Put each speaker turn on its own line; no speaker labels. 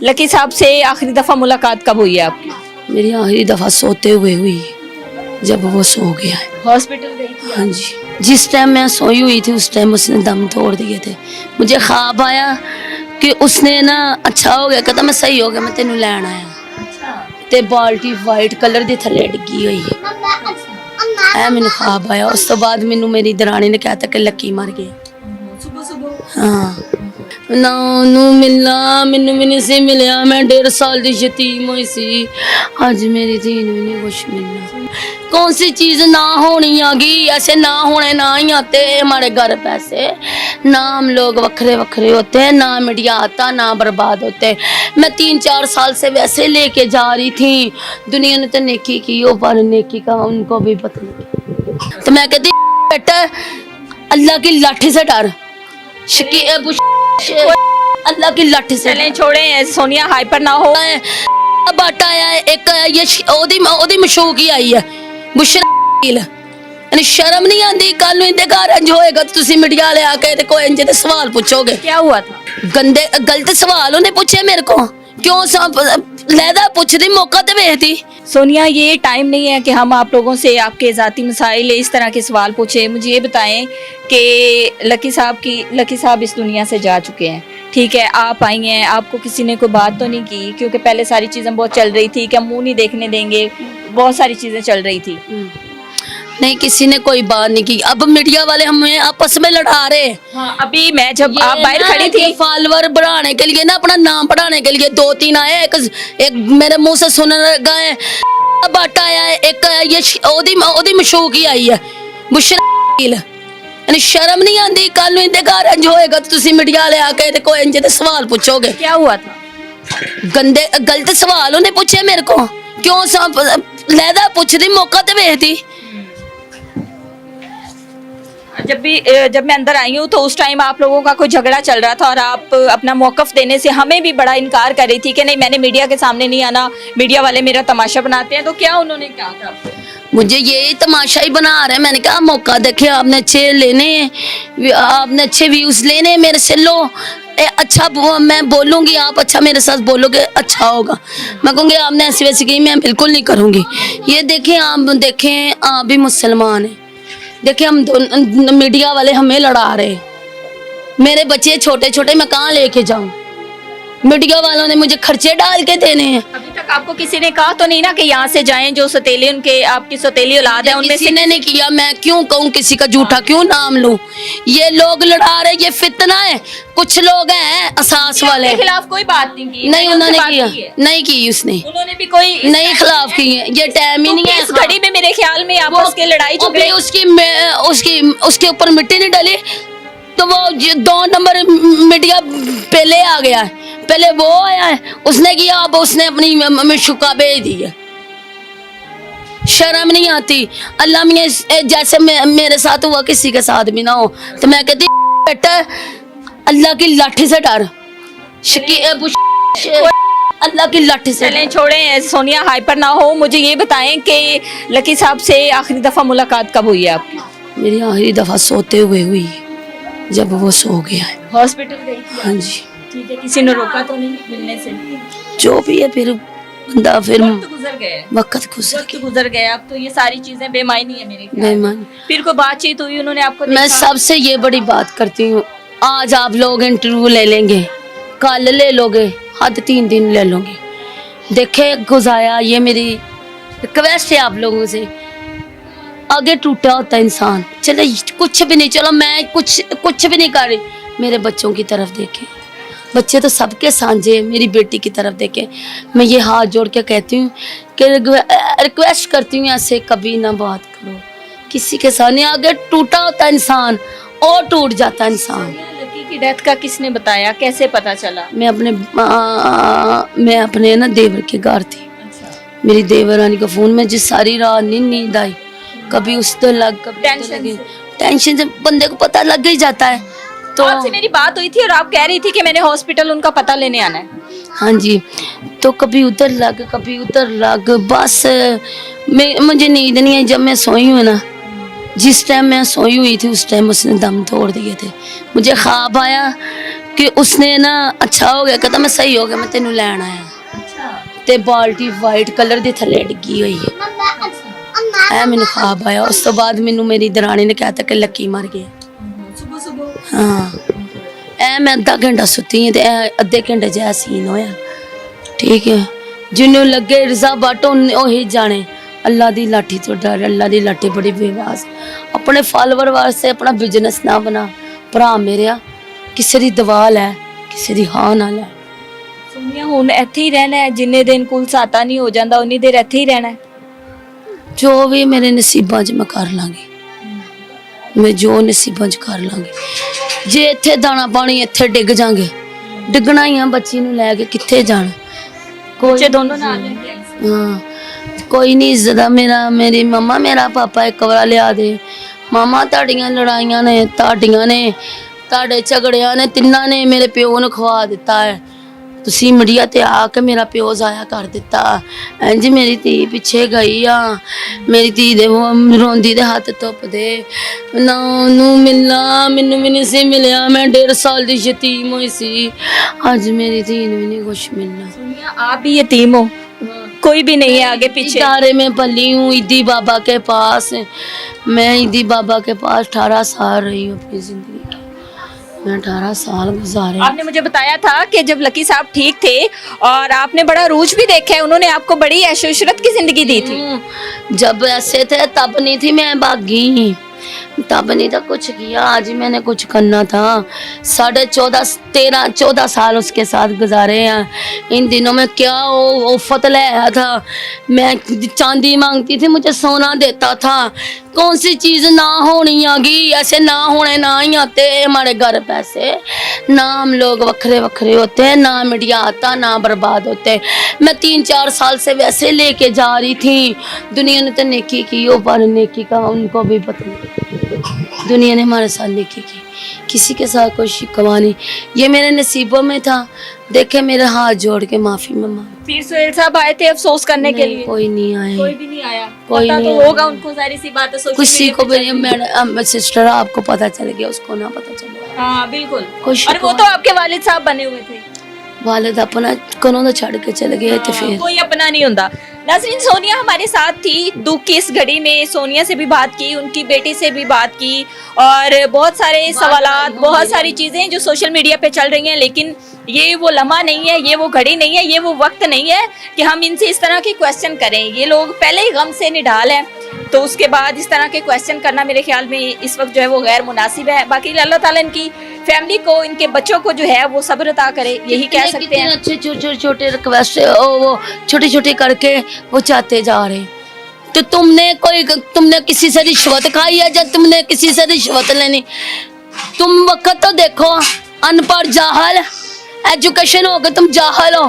Lucky साहब से आखिरी दफ़ा मुलाकात कब हुई है आपकी?
मेरी आखिरी दफ़ा सोते हुए हुई जब वो सो गया है।
हॉस्पिटल गई थी?
हाँ जी, जिस टाइम मैं सोई हुई थी उस टाइम उसने दम तोड़ दिए थे। मुझे ख्वाब आया कि उसने ना अच्छा हो गया, कहता मैं सही हो गया, मैं तेनू लैन आया ते बाल्टी वाइट कलर दे थल्ले डिग्गी हुई है। मैनू ख्वाब आया। उस तो बाद मैनू मेरी दरानी ने कहता कि लकी मर गया।
सुबह सुबह
हाँ ना नू मिलना मैनू भी नहीं सी मिलिया। मैं 1.5 साल की यतीम हुई सी। अज मेरी धी भी नहीं कुछ मिलना। कौन सी चीज ना होनी आगी, ऐसे ना होने ना ही आते हमारे घर पैसे। ना हम लोग वखरे वखरे होते हैं, ना मीडिया आता, ना बर्बाद होते। मैं 3-4 साल से वैसे लेके जा रही थी। दुनिया ने तो नेकी की हो, पर नेकी का उनको भी पता नहीं। तो मैं कहती बेटा अल्लाह की लाठी से डर, अल्लाह की लाठी से
चलें छोड़ें, सोनिया हाइपर ना हो।
बाटा आया है एक, ये ओदी मशूक ही आई है बुशरा। शर्म नहीं आती? कल इनके घर इंज होएगा तो तुसी मीडिया वाले आके ते कोई इंज दे सवाल पूछोगे।
क्या हुआ था?
गंदे गलत सवाल उन्हें पूछे मेरे को। क्यों लहदा पूछती, मौका तो वेखती।
सोनिया, ये टाइम नहीं है कि हम आप लोगों से आपके ज़ाती मसाइल इस तरह के सवाल पूछें। मुझे ये बताएं कि लकी साहब इस दुनिया से जा चुके हैं, ठीक है? आप आई हैं, आपको किसी ने कोई बात तो नहीं की? क्योंकि पहले सारी चीज़ें बहुत चल रही थी कि हम मुँह नहीं देखने देंगे, बहुत सारी चीज़ें चल रही थी।
नहीं, किसी ने कोई बात नहीं की। अब मीडिया वाले हमें आपस में लड़ा रहे।
हाँ, अभी मैं जब आप बाहर खड़ी थी,
फॉलोवर बढ़ाने के लिए ना, अपना नाम बढ़ाने के लिए 2-3 आए। एक मेरे मुंह से सुनने लगा है बाटा आया है एक, ये ओदी मशूक ही आई है बुशरा। शर्म नहीं आती? कल इनके घर इंज होएगा तो तुसी मीडिया वाले आके ते कोई इंज दे सवाल पूछोगे।
क्या हुआ था?
गंदे गलत सवाल उन्हें पूछे मेरे को। क्यों लहदा पूछती, मौका तो वेखती।
जब मैं अंदर आई हूँ तो उस टाइम आप लोगों का कोई झगड़ा चल रहा था और आप अपना मौकफ देने से हमें भी बड़ा इनकार कर रही थी कि नहीं, मैंने मीडिया के सामने नहीं आना, मीडिया वाले मेरा तमाशा बनाते हैं। तो क्या उन्होंने कहा था आपको?
मुझे ये तमाशा ही बना रहे। मैंने कहा मौका देखे, आपने अच्छे लेने, आपने अच्छे व्यूज लेने, मेरे से लो। अच्छा मैं बोलूंगी, आप अच्छा मेरे साथ बोलोगे अच्छा होगा। मैं कहूँगी आपने ऐसी वैसी की, मैं बिल्कुल नहीं करूँगी। ये देखें, आप भी मुसलमान हैं। देखिए हम मीडिया वाले हमें लड़ा रहे। मेरे बच्चे छोटे छोटे, मैं कहाँ लेके जाऊं? मीडिया वालों ने मुझे खर्चे डाल के देने हैं।
अभी तक आपको किसी ने कहा तो नहीं ना कि यहाँ से जाएं? जो सौतेली उनके आपकी सौतेली औलाद है उनमें
किसी ने नहीं किया। मैं क्यों कहूँ किसी का झूठा, क्यों नाम लूं? ये लोग लड़ा रहे, ये फितना है। कुछ लोग हैं असास वाले।
के खिलाफ कोई बात नहीं की?
नहीं, उन्होंने किया नहीं की, उसने
उन्होंने भी कोई
नहीं खिलाफ की है। ये टाइम ही नहीं है।
इस घड़ी में मेरे ख्याल में आपस की लड़ाई झगड़े,
उसके ऊपर मिट्टी नहीं डली तो वो 2 नंबर मीडिया पहले आ गया है। पहले वो आया है, उसने किया, अब उसने अपनी मशुका भेज दी है। शर्म नहीं आती? अल्लाह मियां जैसे मेरे साथ हुआ किसी के साथ भी ना हो। तो मैं कहती बेटा अल्लाह की लाठी से डर, अल्लाह की लाठी से।
चलें छोड़ें, सोनिया हाइपर ना हो। मुझे ये बताएं कि लकी साहब से आखिरी दफ़ा मुलाकात कब हुई है आपकी?
मेरी आखिरी दफ़ा सोते हुए हुई जब वो सो गया है।
हॉस्पिटल गई थी?
हाँ जी।
ठीक है, किसी ने रोका तो नहीं मिलने से?
जो भी है, फिर बंदा फिर
वक्त गुजर गए,
वक्त
गुजर गया। अब तो ये सारी चीजें बेमायनी है मेरे ख्याल में।
बेईमान।
फिर कोई बातचीत हुई, उन्होंने आपको
मैं सबसे ये बड़ी बात करती हूँ, आज आप लोग इंटरव्यू ले लेंगे, कल ले लोगे, हद 3 दिन ले लोगे। देखे गुजाया, ये मेरी रिक्वेस्ट है आप लोगों से। आगे टूटा होता इंसान, चलो कुछ भी नहीं, चलो मैं कुछ भी नहीं कर रही, मेरे बच्चों की तरफ देखे। बच्चे तो सबके सांझे, मेरी बेटी की तरफ देखे। मैं ये हाथ जोड़ के कहती हूँ कि रिक्वेस्ट करती हूँ, ऐसे कभी ना बात करो किसी के सामने। आगे टूटा होता इंसान और टूट जाता इंसान।
लकी की डेथ का किसने बताया, कैसे पता चला?
मैं अपने ना देवर के घर थी। मेरी देवरानी का फोन में जिस सारी रात नींद आई, कभी उस तो लग, कभी टेंशन से बंदे को पता लग ही जाता है। तो
आपसे मेरी बात हुई थी और आप कह रही थी कि मैंने हॉस्पिटल उनका पता लेने आना है।
हाँ जी, तो कभी उधर लग, कभी उधर लग, बस मुझे नींद नहीं आई। जब मैं सोई हूँ ना, जिस टाइम मैं सोई हुई थी उस टाइम उसने दम तोड़ दिए थे। मुझे ख्वाब आया कि उसने ना अच्छा हो गया, कहता मैं सही हो गया, मैं तेनू लैन आया। ਤੇ ਬਾਲਟੀ ਵਾਈਟ ਕਲਰ ਦੇ ਥੱਲੇ ਡਿੱਗੀ ਹੋਈ ਹੈ। ਐ ਮੈਨੂੰ ਖਾਬ ਆਇਆ। ਉਸ ਤੋਂ ਬਾਅਦ ਮੈਨੂੰ ਮੇਰੀ ਦਰਾਣੀ ਨੇ ਕਹਿਤਾ ਕਿ ਲੱਕੀ ਮਰ ਗਿਆ।
ਸੁਬਹ ਸੁਬਹ
ਹਾਂ ਐ ਮੈਂ ਅੱਧਾ ਘੰਟਾ ਸੁੱਤੀ ਹਾਂ ਤੇ ਐ ਅੱਧੇ ਘੰਟੇ 'ਚ ਐ ਸੀਨ ਹੋਇਆ। ਠੀਕ ਹੈ, ਜਿਹਨੂੰ ਲੱਗੇ ਰਜ਼ਾ ਬੱਟ ਉਹੀ ਜਾਣੇ। ਅੱਲਾ ਦੀ ਲਾਠੀ ਤੋਂ ਡਰ, ਅੱਲਾ ਦੀ ਲਾਠੀ ਬੜੀ ਬੇਵਾਸ। ਆਪਣੇ ਫਾਲੋਵਰ ਵਾਸਤੇ ਆਪਣਾ ਬਿਜ਼ਨਸ ਨਾ ਬਣਾ ਭਰਾ ਮੇਰਿਆ। ਕਿਸੇ ਦੀ ਦਵਾ ਲੈ, ਕਿਸੇ ਦੀ ਹਾਂ ਨਾ ਲੈ।
ਸੋਨੀਆ ਹੁਣ ਇੱਥੇ ਹੀ ਰਹਿਣਾ ਹੈ, ਜਿੰਨੇ ਦਿਨ ਕੁਲ ਸਾਤਾ ਨਹੀਂ ਹੋ ਜਾਂਦਾ ਉਨੀ ਦੇਰ ਇੱਥੇ ਹੀ ਰਹਿਣਾ ਹੈ।
ਜੋ ਵੀ ਮੇਰੇ ਨਸੀਬਾਂ 'ਚ ਮੈਂ ਕਰ ਲਾਂਗੀ, ਮੈਂ ਜੋ ਨਸੀਬਾਂ 'ਚ ਕਰ ਲਾਂਗੀ। ਜੇ ਇੱਥੇ ਦਾਣਾ ਪਾਣੀ ਇੱਥੇ ਡਿੱਗ ਜਾਾਂਗੇ, ਡਿੱਗਣਾ ਹੀ ਆ। ਬੱਚੀ ਨੂੰ ਲੈ ਕੇ ਕਿੱਥੇ ਜਾਣਾ?
ਬੱਚੇ ਦੋਨੋਂ ਨਾਲ ਲੈ ਕੇ ਆਏ ਸੀ।
ਹਾਂ ਕੋਈ ਨਹੀਂ ਇੱਜ਼ਤ ਮੇਰਾ, ਮੇਰੀ ਮੰਮਾ ਮੇਰਾ ਪਾਪਾ ਇੱਕ ਵਾਰ ਲਿਆ ਦੇ। ਮਾਮਾ ਤੁਹਾਡੀਆਂ ਲੜਾਈਆਂ ਨੇ, ਤੁਹਾਡੇ ਝਗੜਿਆਂ ਨੇ, ਤਿੰਨਾਂ ਨੇ ਮੇਰੇ ਪਿਓ ਨੂੰ ਖਵਾ ਦਿੱਤਾ ਹੈ। ਤੁਸੀਂ ਮੀਡੀਆ ਤੇ ਆ ਕੇ ਮੇਰਾ ਪਿਓ ਜ਼ਾਇਆ ਕਰ ਦਿੱਤਾ। ਇੰਝ ਮੇਰੀ ਧੀ ਪਿੱਛੇ ਗਈ ਆ, ਮੇਰੀ ਧੀ ਦੇ ਰੋਂਦੀ ਦੇ ਹੱਥ ਧੁੱਪਦੇ ਨਾ ਉਹਨੂੰ ਮਿਲਣਾ, ਮੈਨੂੰ ਵੀ ਨਹੀਂ ਸੀ ਮਿਲਿਆ। ਮੈਂ 1.5 ਸਾਲ ਦੀ ਯਤੀਮ ਹੋਈ ਸੀ। ਅੱਜ ਮੇਰੀ ਧੀ ਨੂੰ ਵੀ नहीं कुछ मिलना।
सोनिया आप भी यतीम हो, कोई भी नहीं है आगे पीछे।
इदारे में पली हूँ ईदी बाबा के पास। मैं ईदी बाबा के पास 18 साल रही हूँ अपनी जिंदगी की। मैं 18 साल गुजारे।
आपने मुझे बताया था कि जब लकी साहब ठीक थे और आपने बड़ा रूज भी देखा है, उन्होंने आपको बड़ी ऐशोशरत की जिंदगी दी थी।
जब ऐसे थे तब नहीं थी मैं भागी, तब नहीं था कुछ किया। आज ही मैंने कुछ करना था। 14 साल उसके साथ गुजारे हैं। इन दिनों में क्या औफत लाया था। मैं चांदी मांगती थी, मुझे सोना देता था। कौन सी चीज़ ना होनी आगी, ऐसे ना होने ना ही आते हमारे घर पैसे। ना हम लोग वखरे वखरे होते हैं, ना मीडिया आता, ना बर्बाद होते। मैं 3-4 साल से वैसे लेके जा रही थी। दुनिया ने तो नेकी की, वो पर नेकी का उनको भी पता नहीं। दुनिया ने हमारे साथ नेकी की, किसी के साथ कोई शिकवा नहीं। ये मेरे नसीबों में था। देखे मेरे हाथ जोड़ के माफी में मांग।
पीर सुहेल साहब आए थे अफसोस करने के लिए?
कोई नहीं आए,
कोई भी नहीं आया।
कोई
पता
नहीं
तो
आया।
होगा उनको, सारी सी बात है सोशल
किसी
मीडिया
को
पे
भी
चल
नहीं।
रही है।
मैडम सिस्टर आपको पता चल गया, उसको ना पता चला।
हाँ बिल्कुल।
कोई
और वो तो आपके वालिद साहब बने हुए थे।
वालिद अपना कनों तो छड़ के चले गए थे। फिर
कोई अपना नहीं होता। नाज़रीन, सोनिया हमारे साथ थी दुख की इस घड़ी में। सोनिया से भी बात की, उनकी बेटी से भी बात की और बहुत सारे सवालात, बहुत सारी चीज़ें जो सोशल मीडिया पे चल रही हैं। लेकिन ये वो लम्हा नहीं है, ये वो घड़ी नहीं है, ये वो वक्त नहीं है कि हम इनसे इस तरह के क्वेश्चन करें। ये लोग पहले ही गम से निढाल हैं, तो उसके बाद इस तरह के क्वेश्चन करना मेरे ख्याल में इस वक्त जो है वो गैर मुनासिब है। बाकी अल्लाह ताला इनकी फैमिली को, इनके बच्चों को जो है वो सब्र अता करे, यही कह सकते हैं।
अच्छे छोटे रिक्वेस्ट वो छोटी छोटी करके वो चाहते जा रहे। तो तुमने किसी से रिश्वत खाई है? जब तुमने किसी से रिश्वत लेनी, तुम वक्त तो देखो। अनपढ़ जाहल, एजुकेशन हो गए, तुम जाहल हो।